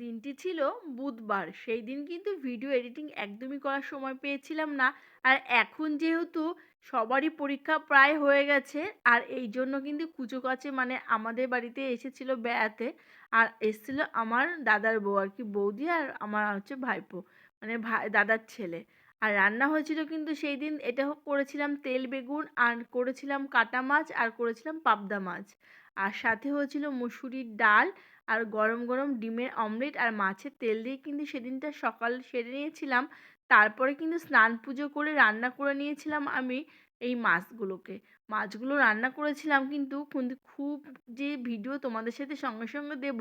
দিনটি ছিল বুধবার। সেই দিন কিন্তু ভিডিও এডিটিং একদমই করার সময় পেয়েছিলাম না। আর এখন যেহেতু সবারই পরীক্ষা প্রায় হয়ে গেছে, আর এই জন্য কিন্তু কুচোকাচে মানে আমাদের বাড়িতে এসেছিল বেড়াতে। আর এসেছিল আমার দাদার বউ আর কি, বৌদি আর আমার হচ্ছে ভাইপো, মানে ভাই দাদার ছেলে। আর রান্না হয়েছিল কিন্তু সেই দিন এটা করেছিলাম তেল বেগুন, আর করেছিলাম কাটা মাছ, আর করেছিলাম পাবদা মাছ। আর সাথে হয়েছিল মুসুরির ডাল, আর গরম গরম ডিমের অমলেট আর মাছের তেল দিয়ে কিন্তু সেদিনটা সকাল সেরে নিয়েছিলাম। তারপরে কিন্তু স্নান পুজো করে রান্না করে নিয়েছিলাম আমি এই মাছগুলোকে। মাছগুলো রান্না করেছিলাম কিন্তু কিন্তু খুব যে ভিডিও তোমাদের সাথে সঙ্গে সঙ্গে দেব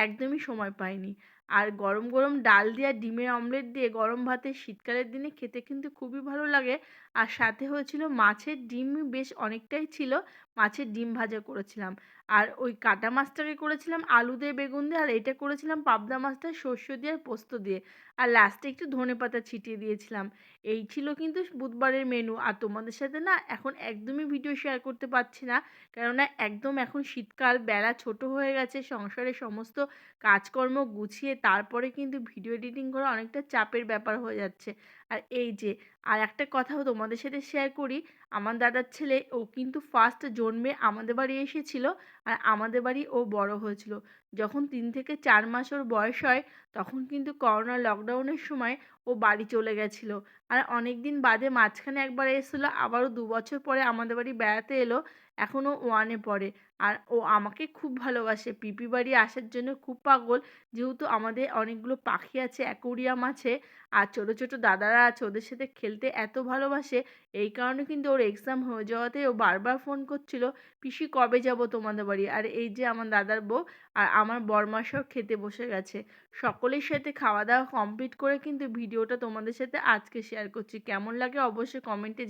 একদমই সময় পাইনি। আর গরম গরম ডাল দিয়ে আর ডিমের অমলেট দিয়ে গরম ভাতে শীতকালের দিনে খেতে কিন্তু খুবই ভালো লাগে। আর সাথে হয়েছিল মাছের ডিম, বেশ অনেকটাই ছিল। মাছের ডিম ভাজা করেছিলাম। আর ওই কাটা মাছটাকে করেছিলাম আলু দিয়ে বেগুন দিয়ে, আর এটা করেছিলাম পাবদা মাছটা সর্ষে দিয়ে আর পোস্ত দিয়ে। আর লাস্টে একটু ধনেপাতা ছিটিয়ে দিয়েছিলাম। এই ছিল কিন্তু বুধবারের মেনু। আর তোমাদের সাথে না এখন একদমই ভিডিও শেয়ার করতে পারছি না, কেননা একদম এখন শীতকাল, বেলা ছোট হয়ে গেছে, সংসারের সমস্ত কাজকর্ম গুছিয়ে তারপরে কিন্তু ভিডিও এডিটিং করা অনেকটা চাপের ব্যাপার হয়ে যাচ্ছে। আর এই যে আর একটা কথাও তোমাদের সাথে শেয়ার করি, আমার দাদার ছেলে ও কিন্তু ফার্স্ট জন্মে আমাদের বাড়ি এসেছিল। আর আমাদের বাড়ি ও বড় হয়েছিল। যখন 3 থেকে 4 মাস ওর বয়স হয়, তখন কিন্তু করোনা লকডাউনের সময় ও বাড়ি চলে গেছিলো। আর অনেক দিন বাদে মাঝখানে একবার এসেছিলো, আবারও 2 বছর পরে আমাদের বাড়ি বেড়াতে এলো। এখনও ওয়ানে পড়ে। আর ও আমাকে খুব ভালোবাসে, পিপি বাড়ি আসার জন্য খুব পাগল। যেহেতু আমাদের অনেকগুলো পাখি আছে, অ্যাকোরিয়াম আছে, আর ছোটো ছোটো দাদারা আছে, ওদের সাথে খেলতে এত ভালোবাসে। এই কারণে কিন্তু ওর এক্সাম হয়ে যাওয়াতে ও বারবার ফোন করছিল, পিসি কবে যাব তোমাদের বাড়ি। আর এই যে আমার দাদার বউ আর আমার বরমাসও খেতে বসে গেছে। সকলের সাথে খাওয়া দাওয়া কমপ্লিট করে কিন্তু ভিডিওটা তোমাদের সাথে আজকে শেয়ার করছি। কেমন লাগে অবশ্যই কমেন্টে